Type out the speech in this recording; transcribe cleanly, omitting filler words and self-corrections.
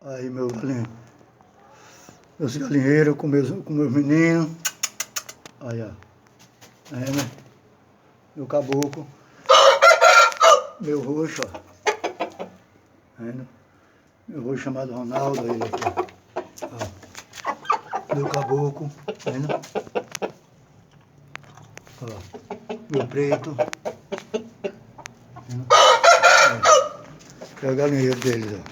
Aí meus galinheiros com meus meninos. Aí, ó. Tá vendo? Meu caboclo. Meu roxo, ó. Tá vendo? Meu roxo chamado Ronaldo, ele aqui. Ó. Meu caboclo. Tá vendo? Ó. Meu preto. Tá vendo? É o galinheiro deles, ó.